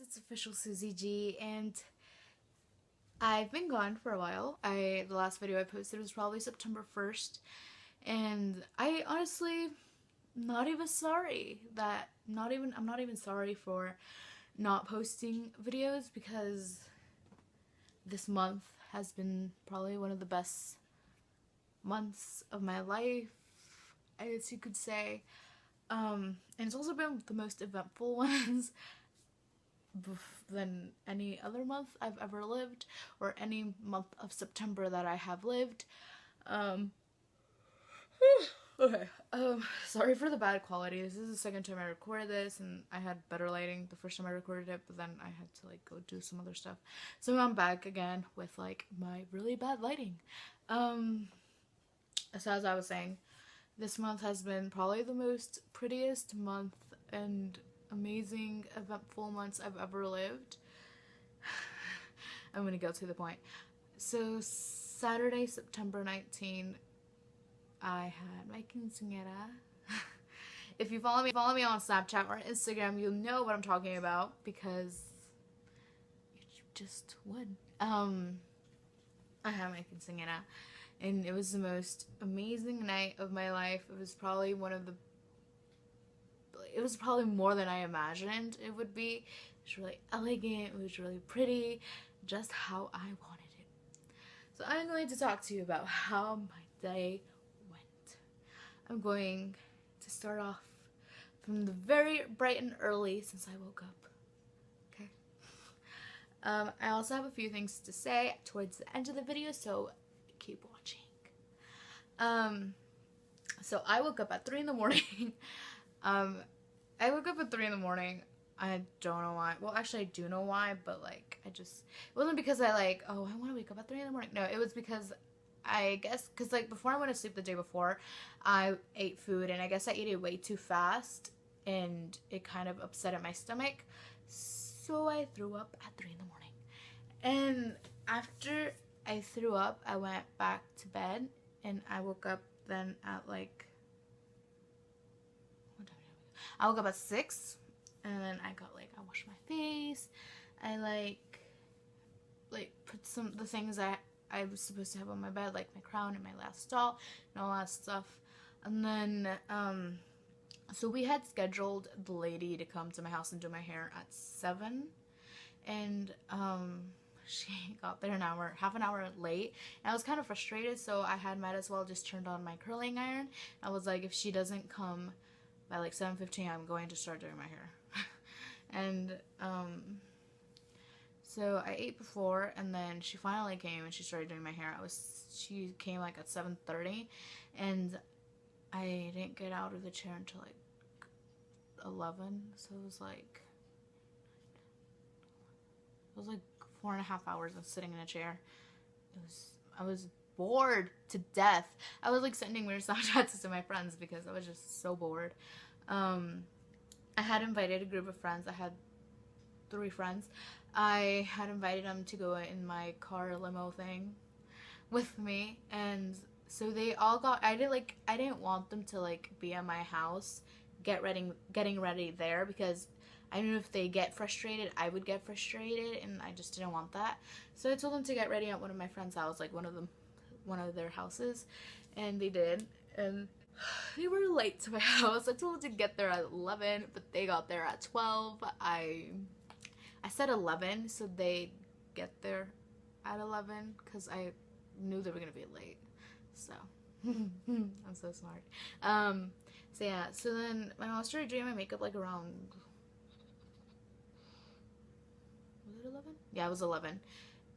it's official Susie G, and I've been gone for a while. The last video I posted was probably September 1st, and I honestly not even sorry that I'm not even sorry for not posting videos, because this month has been probably one of the best months of my life, as you could say. And it's also been the most eventful ones than any other month I've ever lived, or any month of September that I have lived. Okay. Sorry for the bad quality. This is the second time I recorded this, and I had better lighting the first time I recorded it, but then I had to like go do some other stuff. So I'm back again with like my really bad lighting. So as I was saying, this month has been probably the most prettiest month and amazing, eventful months I've ever lived. I'm gonna go to the point. So Saturday, September 19, I had my quinceañera. If you follow me on Snapchat or Instagram, you'll know what I'm talking about, because you just would. I had my quinceañera, and it was the most amazing night of my life. It was probably more than I imagined it would be. It was really elegant, it was really pretty, just how I wanted it. So I'm going to talk to you about how my day went. I'm going to start off from the very bright and early, since I woke up. Okay. I also have a few things to say towards the end of the video, so keep watching. So I woke up at 3 in the morning. I woke up at 3 in the morning. I don't know why. Well, actually, I do know why, but like, it wasn't because I like, oh, I want to wake up at 3 in the morning. No, it was because I guess, because like before I went to sleep the day before, I ate food, and I guess I ate it way too fast, and it kind of upset my stomach. So I threw up at 3 in the morning. And after I threw up, I went back to bed, and I woke up then at like, I woke up at 6, and then I washed my face. I like put the things I was supposed to have on my bed, like my crown and my last doll and all that stuff. And then, so we had scheduled the lady to come to my house and do my hair at 7, and she got there half an hour late, and I was kind of frustrated, so I might as well just turned on my curling iron. I was like, if she doesn't come by like 7:15, I'm going to start doing my hair. And so I ate before, and then she finally came and she started doing my hair. She came like at 7:30, and I didn't get out of the chair until like 11. So it was like 4.5 hours of sitting in a chair. I was bored to death. I was like sending weird Snapchats to my friends because I was just so bored. I had invited a group of friends. I had 3 friends. I had invited them to go in my car limo thing with me, and so they all got. I didn't want them to like be at my house getting ready there, because I knew if they get frustrated, I would get frustrated, and I just didn't want that. So I told them to get ready at one of my friends' house, like one of their houses, and they did, and they were late to my house. I told them to get there at 11, but they got there at 12. I said 11, so they get there at 11, because I knew they were gonna be late. So I'm so smart. So yeah. So then my mom started doing my makeup like around. Was it 11? Yeah, it was 11.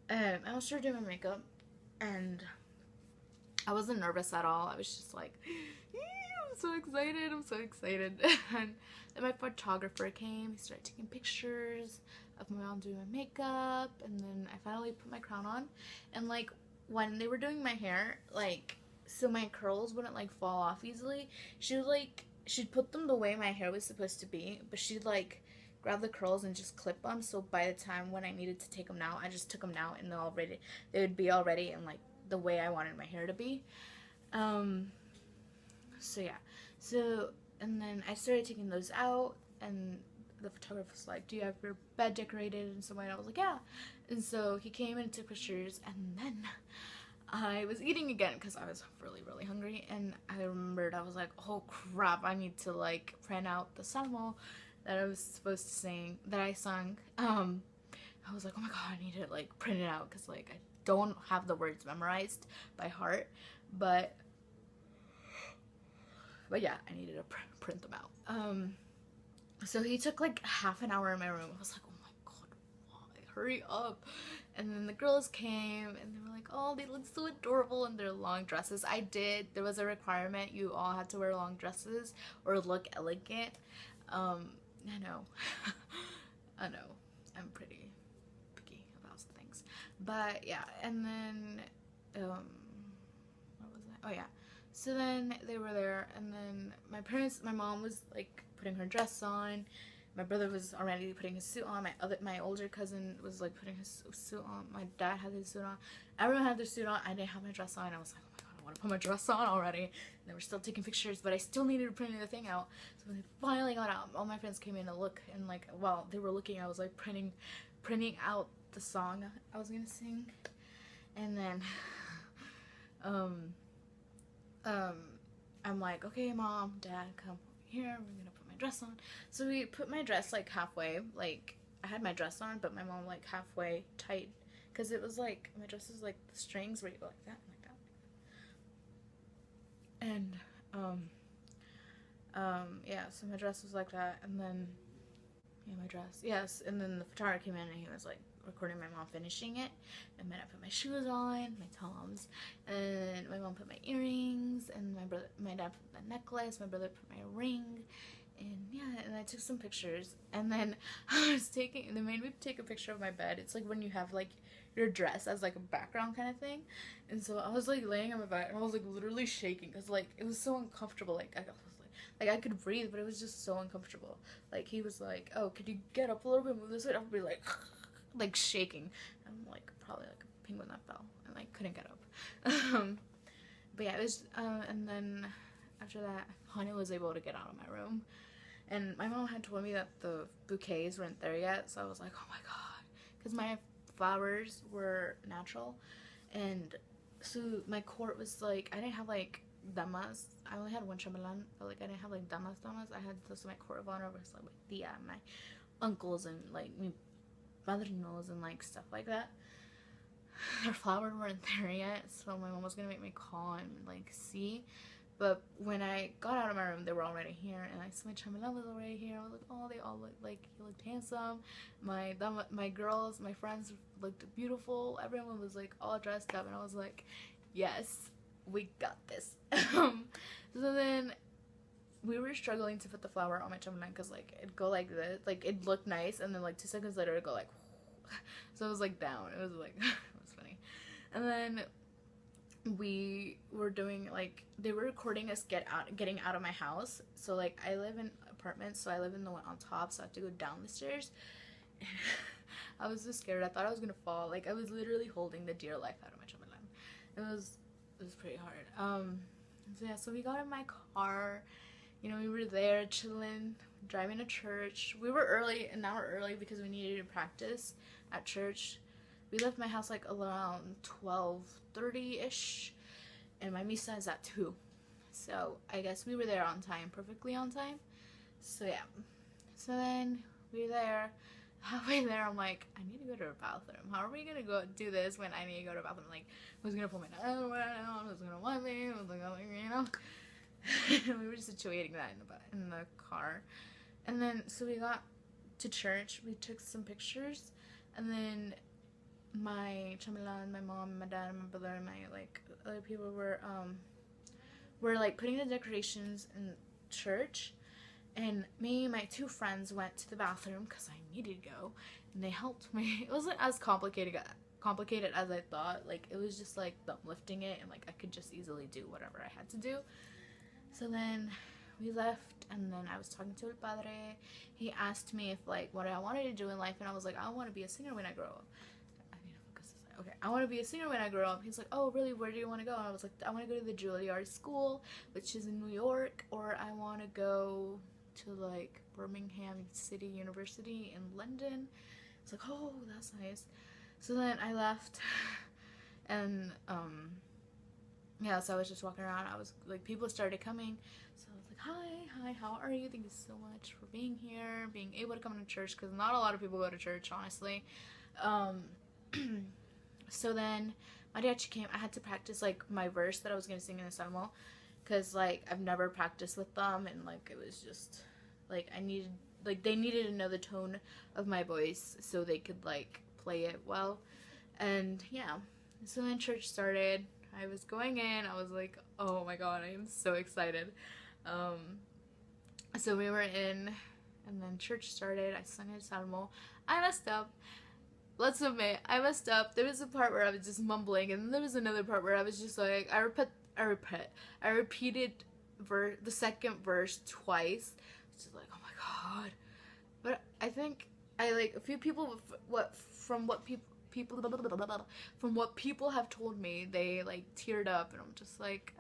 I was started doing my makeup, and I wasn't nervous at all. I was just like, I'm so excited. And then my photographer came. He started taking pictures of my mom doing my makeup, and then I finally put my crown on. And like when they were doing my hair, like, so my curls wouldn't like fall off easily, she'd put them the way my hair was supposed to be, but she'd like grab the curls and just clip them, so by the time when I needed to take them out, I just took them out, and they would be already in like the way I wanted my hair to be. So yeah. So, and then I started taking those out, and the photographer was like, do you have your bed decorated and so on? I was like, yeah. And so he came and took pictures, and then I was eating again because I was really, really hungry, and I remembered, I was like, oh crap, I need to like print out the Salmo that I was supposed to sing, that I sung. I was like, oh my god, I need to like print it out because like I don't have the words memorized by heart, but yeah, I needed to print them out. So he took like half an hour in my room. I was like, oh my god, why? Hurry up. And then the girls came and they were like, oh, they look so adorable in their long dresses. I did. There was a requirement. You all had to wear long dresses or look elegant. I know. I know. I'm pretty picky about some things. But yeah, and then, what was that? Oh yeah. So then they were there, and then my mom was like putting her dress on. My brother was already putting his suit on. My older cousin was like putting his suit on. My dad had his suit on. Everyone had their suit on. I didn't have my dress on. I was like, oh my god, I want to put my dress on already. And they were still taking pictures, but I still needed to print the thing out. So when they finally got out, all my friends came in to look, and like while they were looking, I was like printing out the song I was gonna sing, and then I'm like, okay, mom, dad, come here. We're gonna put my dress on. So we put my dress like halfway. Like I had my dress on, but my mom like halfway tight, because it was like my dress is like the strings where you go like that, and yeah. So my dress was like that, and then yeah, my dress, yes, and then the photographer came in and he was like recording my mom finishing it, and then I put my shoes on, my Toms, and my mom put my earrings, and my dad put the necklace, my brother put my ring, and yeah, and I took some pictures, and then they made me take a picture of my bed. It's like when you have like your dress as like a background kind of thing, and so I was like laying on my bed, and I was like literally shaking because like it was so uncomfortable. Like I could breathe, but it was just so uncomfortable. Like he was like, oh, could you get up a little bit, move this way? I would be like like shaking. I'm like probably like a penguin that fell and like couldn't get up. But yeah, it was and then after that, Hana was able to get out of my room, and my mom had told me that the bouquets weren't there yet, so I was like, oh my god, because my flowers were natural, and so my court was like, I didn't have like damas. I only had one chambelán, but like I didn't have like damas. I had just my court of honor was like my tia, my uncles, and like my padrinos and like stuff like that. Their flowers weren't there yet, so my mom was gonna make me call and like see. But when I got out of my room, they were already here, and I saw my chambelán was already here. I was like, oh, they all looked like, he looked handsome. My girls, my friends looked beautiful. Everyone was like all dressed up, and I was like, yes, we got this. So then we were struggling to put the flower on my chambelán because like it'd go like this, like it looked nice, and then like 2 seconds later it'd go like so it was like down. It was like it was funny. And then we were doing like, they were recording us getting out of my house. So like I live in apartments, so I live in the one on top, so I have to go down the stairs. I was so scared. I thought I was gonna fall. Like I was literally holding the dear life out of my chambelán. It was pretty hard. So yeah, so we got in my car, you know, we were there chilling, driving to church. We were early, an hour early, because we needed to practice at church. We left my house like around 12:30-ish, and my misa is at 2. So I guess we were there on time, perfectly on time. So yeah. So then we were there. Halfway there, I'm like, I need to go to the bathroom. How are we gonna go do this when I need to go to the bathroom? Like, who's gonna pull my underwear down? Who's gonna wipe me? Who's gonna, you know? We were situating that in the car. And then, so we got to church. We took some pictures, and then my chambelán, my mom, my dad, my brother, and my like other people were like putting the decorations in church. And me and my 2 friends went to the bathroom because I needed to go, and they helped me. It wasn't as complicated as I thought. Like it was just like thumb lifting it, and like I could just easily do whatever I had to do. So then we left, and then I was talking to El Padre. He asked me if like what I wanted to do in life, and I was like, I want to be a singer when I grow up. I need to focus. Okay, I want to be a singer when I grow up. He's like, oh really, where do you want to go? And I was like, I want to go to the Juilliard School, which is in New York, or I want to go to like Birmingham City University in London. It's like, oh, that's nice. So then I left, and yeah, so I was just walking around. I was like, people started coming, so I was like, hi, how are you? Thank you so much for being here, being able to come to church, because not a lot of people go to church, honestly. So then my dad came. I had to practice like my verse that I was gonna sing in the Salmo, because like I've never practiced with them, and like it was just like they needed to know the tone of my voice so they could like play it well. And yeah, so then church started. I was going in. I was like, oh my god, I am so excited. So we were in, and then church started. I sung a Salmo. I messed up. Let's admit, I messed up. There was a part where I was just mumbling, and then there was another part where I was just like, I repeated the second verse twice. It's just like, oh my god. But I think I like a few people from what people have told me, they like teared up, and I'm just like,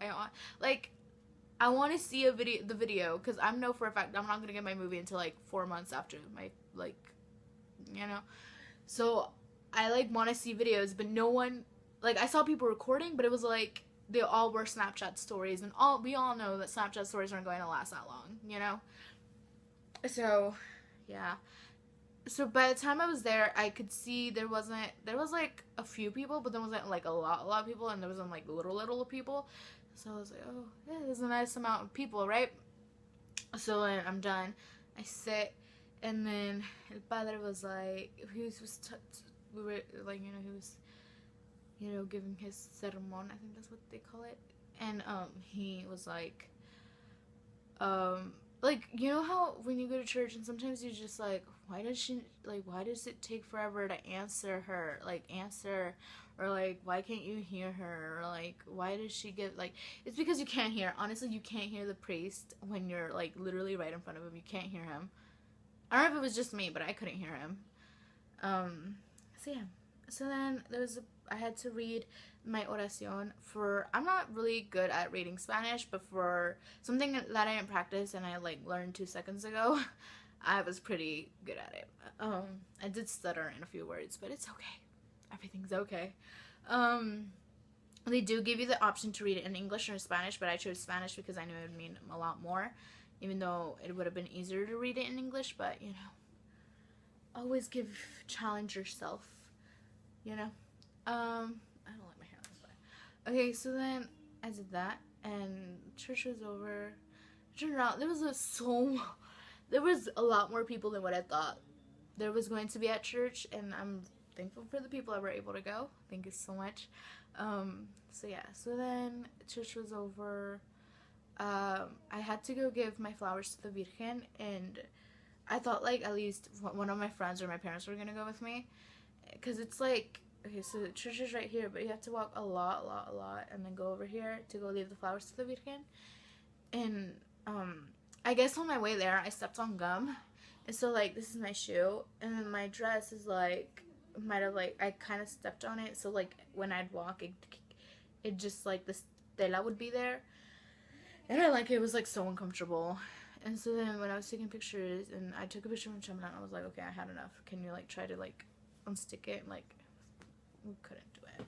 I want to see the video, because I know for a fact I'm not gonna get my movie until like 4 months after my so I like want to see videos, but no one, like, I saw people recording, but it was like they all were Snapchat stories, and we all know that Snapchat stories aren't going to last that long, So yeah. So by the time I was there, I could see there was like a few people, but there wasn't like a lot of people, and there wasn't like little people. So I was like, oh yeah, there's a nice amount of people, right? So then I'm done. I sit, and then El Padre was like, we were like, he was, giving his sermon. I think that's what they call it. And he was like, you know how when you go to church and sometimes you're just like, why does it take forever to answer her? Or like, why can't you hear her? Or like, why does she get, like, it's because you can't hear. Honestly, you can't hear the priest when you're like literally right in front of him. You can't hear him. I don't know if it was just me, but I couldn't hear him. So yeah. So then I had to read my oración I'm not really good at reading Spanish, but for something that I didn't practice and I like learned 2 seconds ago, I was pretty good at it. I did stutter in a few words, but it's okay. Everything's okay. They do give you the option to read it in English or in Spanish, but I chose Spanish because I knew it would mean a lot more, even though it would have been easier to read it in English, but always challenge yourself, I don't like my hair this way. Okay, so then I did that, and church was over. It turned out there was a lot more people than what I thought there was going to be at church, and I'm thankful for the people that were able to go. Thank you so much. So yeah, so then church was over. I had to go give my flowers to the Virgen, and I thought like at least one of my friends or my parents were gonna go with me, because it's like, okay, so the church is right here, but you have to walk a lot, and then go over here to go leave the flowers to the Virgen. And I guess on my way there, I stepped on gum, and so like this is my shoe, and then my dress is like I kind of stepped on it, so like when I'd walk, it just like the stela would be there, and it was like so uncomfortable. And so then when I was taking pictures, and I took a picture from Chemla, and I was like, okay, I had enough. Can you like try to like unstick it? And like we couldn't do it.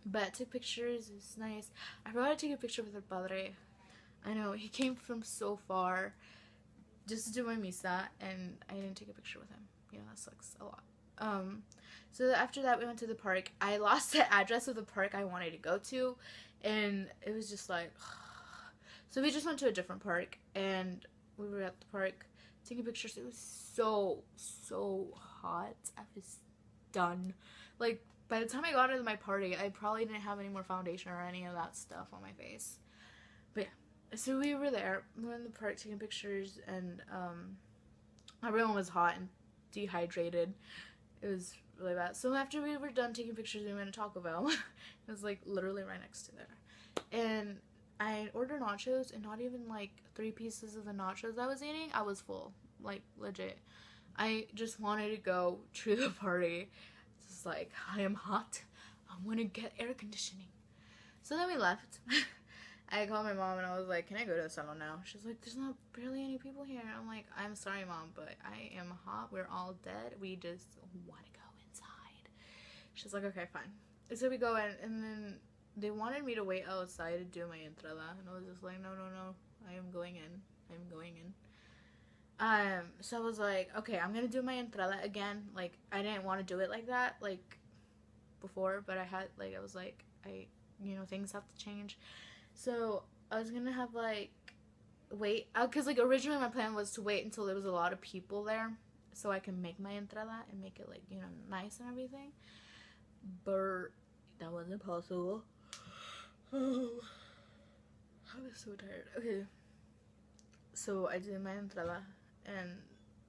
But I took pictures. It was nice. I forgot to take a picture with El Padre. I know he came from so far just to do my misa, and I didn't take a picture with him. That sucks a lot. So after that, we went to the park. I lost the address of the park I wanted to go to, and it was just like. So we just went to a different park, and we were at the park taking pictures. It was so hot. I was done. Like, by the time I got into my party, I probably didn't have any more foundation or any of that stuff on my face. But yeah, so we were there. We were in the park taking pictures, and everyone was hot and dehydrated. It was really bad. So after we were done taking pictures, we went to Taco Bell. It was like literally right next to there. And I ordered nachos, and not even like 3 pieces of the nachos I was eating, I was full. Like, legit. I just wanted to go to the party. Just like, I am hot. I want to get air conditioning. So then we left. I called my mom and I was like, can I go to the salon now? She's like, there's not barely any people here. I'm like, I'm sorry, Mom, but I am hot. We're all dead. We just want to go inside. She's like, okay, fine. So we go in, and then they wanted me to wait outside to do my entrada. And I was just like, no, no, no. I am going in. I'm going in. So I was like, okay, I'm going to do my entrada again. Like, I didn't want to do it like that, like, before. But I was like, things have to change. So I was gonna have like wait, cause like originally my plan was to wait until there was a lot of people there, so I can make my entrada and make it like nice and everything. But that wasn't possible. Oh, I was so tired. Okay, so I did my entrada and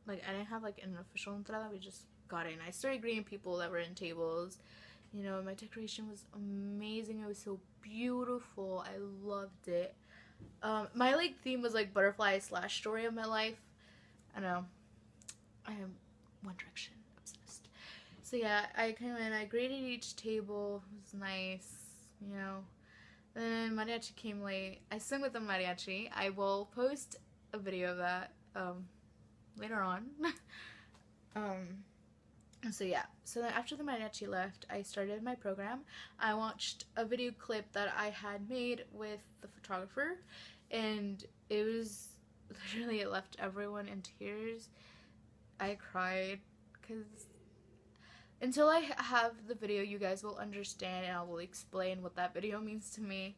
like I didn't have like an official entrada. We just got in. I started greeting people that were in tables. My decoration was amazing. It was so beautiful. I loved it. My like theme was like butterfly / story of my life. I know. I am One Direction obsessed. So yeah, I came in. I graded each table. It was nice. Then mariachi came late. I sang with the mariachi. I will post a video of that later on. So yeah, so then after the mariachi left, I started my program. I watched a video clip that I had made with the photographer, and it left everyone in tears. I cried, because until I have the video, you guys will understand, and I will explain what that video means to me,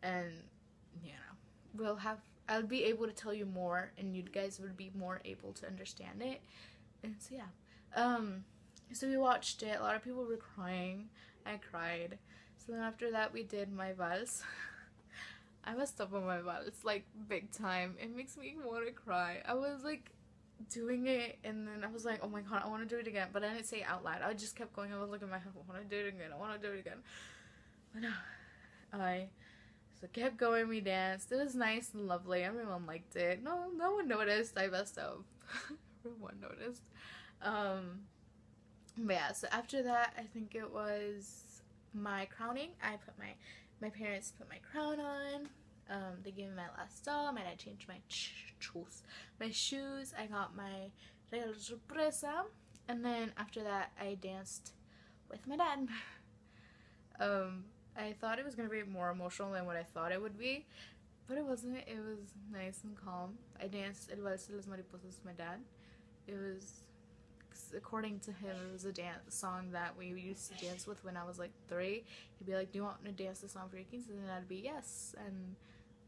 and I'll be able to tell you more, and you guys would be more able to understand it. And so yeah, so we watched it. A lot of people were crying. I cried. So then after that, we did my vals. I messed up on my vals, like, big time. It makes me want to cry. I was, like, doing it, and then I was like, oh my god, I want to do it again. But I didn't say it out loud. I just kept going. I was looking at my head, I want to do it again. I want to do it again. But no. So kept going. We danced. It was nice and lovely. Everyone liked it. No one noticed. I messed up. Everyone noticed. But yeah, so after that, I think it was my crowning. My parents put my crown on. They gave me my last doll. And I changed my shoes. I got my regalo sorpresa. And then after that, I danced with my dad. I thought it was going to be more emotional than what I thought it would be. But it wasn't. It was nice and calm. I danced El Vals de las Mariposas with my dad. It was... according to him, it was a song that we used to dance with when I was like 3. He'd be like, do you want to dance the song for your quince? And I'd be yes. And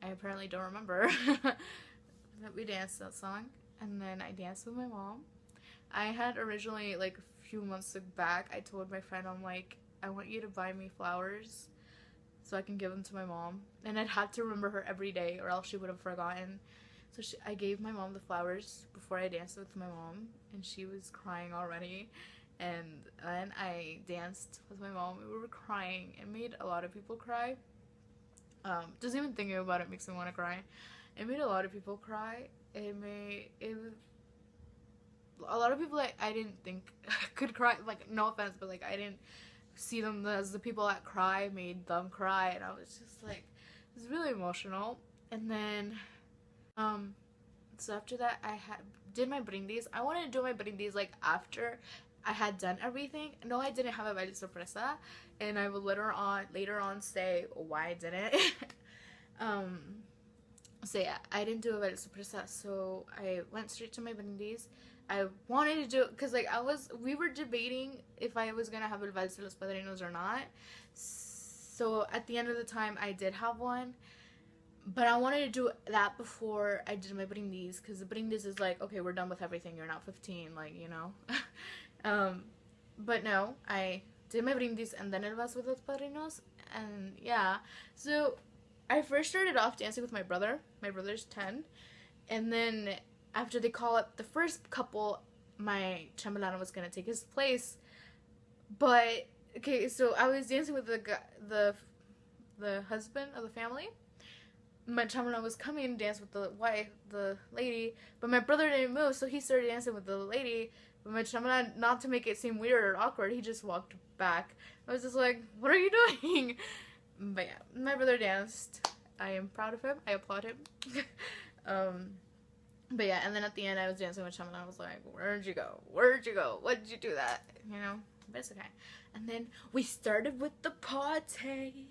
I apparently don't remember that we danced that song. And then I danced with my mom. I had originally, like a few months back, I told my friend, I'm like, I want you to buy me flowers so I can give them to my mom. And I'd have to remember her every day or else she would have forgotten. So I gave my mom the flowers before I danced with my mom, and she was crying already. And then I danced with my mom. We were crying. It made a lot of people cry. Just even thinking about it makes me want to cry. It made a lot of people cry. A lot of people like I didn't think could cry. Like, no offense, but like I didn't see them as the people that cry made them cry, and I was just like, it was really emotional. And then so after that, I did my brindis. I wanted to do my brindis like after I had done everything. No, I didn't have a baile sorpresa, and I will later on say why I didn't. So yeah, I didn't do a baile sorpresa, so I went straight to my brindis. I wanted to do it because like we were debating if I was gonna have el vals de los padrinos or not. So at the end of the time, I did have one. But I wanted to do that before I did my brindis, because the brindis is like, okay, we're done with everything, you're not 15, like, but no, I did my brindis and then it was with los padrinos, and yeah, so I first started off dancing with my brother. My brother's 10, and then after they call up the first couple, my chambelana was gonna take his place, but, okay, so I was dancing with the husband of the family. My chambelana was coming to dance with the lady, but my brother didn't move, so he started dancing with the lady. But my chambelana, not to make it seem weird or awkward, he just walked back. I was just like, what are you doing? But yeah, my brother danced, I am proud of him. I applaud him. But yeah, and then at the end I was dancing with him and I was like, where'd you go? Where'd you go? Why did you do that? You know? But it's okay. And then we started with the party.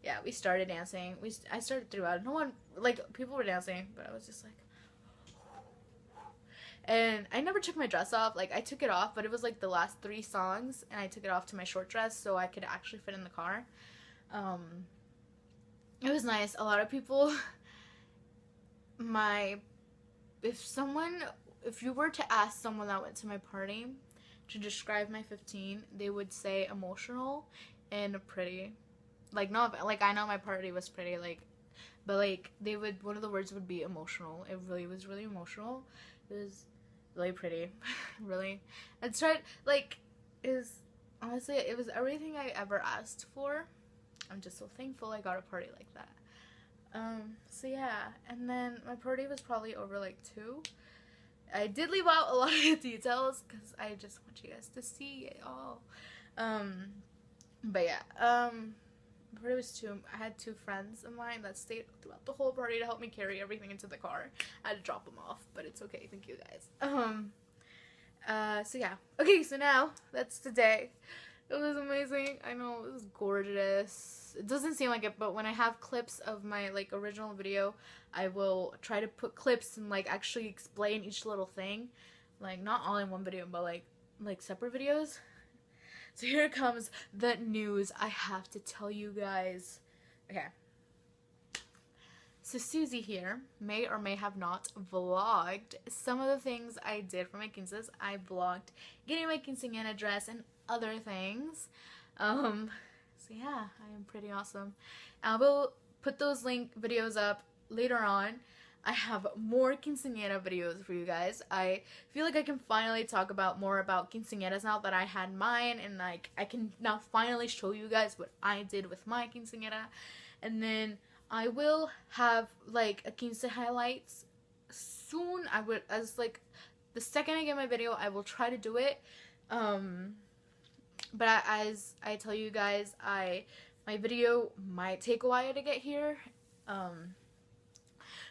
Yeah, we started dancing. I started throughout. No one, like, people were dancing, but I was just like, and I never took my dress off. Like, I took it off, but it was like the last 3 songs, and I took it off to my short dress so I could actually fit in the car. It was nice. A lot of people, if you were to ask someone that went to my party to describe my 15, they would say emotional and pretty. Like, no, like, I know my party was pretty, like, but, like, one of the words would be emotional. It really was really emotional. It was really pretty. Really. I tried, like, honestly, it was everything I ever asked for. I'm just so thankful I got a party like that. So yeah, and then my party was probably over, like, 2. I did leave out a lot of the details, because I just want you guys to see it all. But yeah, the party was 2. I had 2 friends of mine that stayed throughout the whole party to help me carry everything into the car. I had to drop them off, but it's okay. Thank you guys. So yeah. Okay, so now that's the day. It was amazing. I know, it was gorgeous. It doesn't seem like it, but when I have clips of my, like, original video, I will try to put clips and, like, actually explain each little thing. Like, not all in one video, but, like separate videos. So here comes the news I have to tell you guys. Okay. So Susie here may or may have not vlogged some of the things I did for my quinceas. I vlogged getting my quinceañera dress and other things. So yeah, I am pretty awesome. I will put those videos up later on. I have more quinceañera videos for you guys. I feel like I can finally talk more about quinceañeras now that I had mine, and, like, I can now finally show you guys what I did with my quinceañera. And then I will have, like, a quince highlights soon. Like, the second I get my video, I will try to do it. But as I tell you guys, my video might take a while to get here.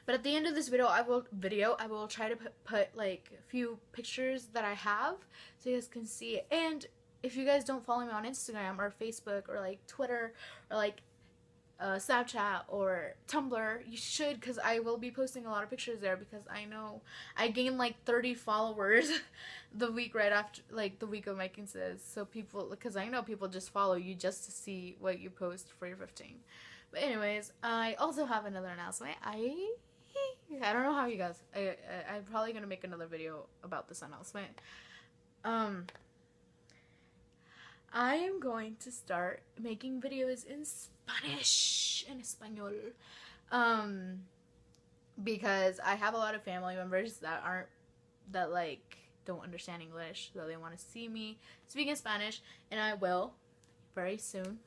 But at the end of this video, I will try to put like a few pictures that I have so you guys can see it. And if you guys don't follow me on Instagram or Facebook or, like, Twitter or, like, Snapchat or Tumblr, you should, because I will be posting a lot of pictures there, because I know I gained, like, 30 followers the week right after, like, the week of my quinces. So people, because I know people just follow you just to see what you post for your 15. But anyways, I also have another announcement. I don't know how you guys, I'm probably gonna make another video about this announcement. I am going to start making videos in Spanish, en español, because I have a lot of family members that don't understand English, so they want to see me speak in Spanish, and I will very soon.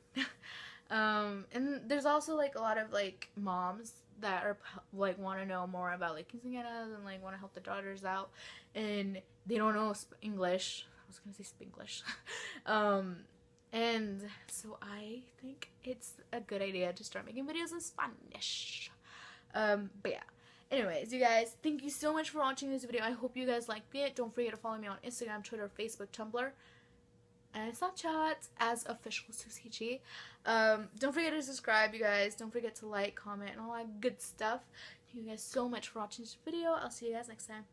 And there's also, like, a lot of, like, moms that are, like, want to know more about, like, quinceañeras and, like, want to help their daughters out, and they don't know English. I was gonna say Spanglish. And so I think it's a good idea to start making videos in Spanish. But yeah. Anyways, you guys, thank you so much for watching this video. I hope you guys liked it. Don't forget to follow me on Instagram, Twitter, Facebook, Tumblr, and Snapchat as official Susie G. Don't forget to subscribe, you guys. Don't forget to like, comment, and all that good stuff. Thank you guys so much for watching this video. I'll see you guys next time.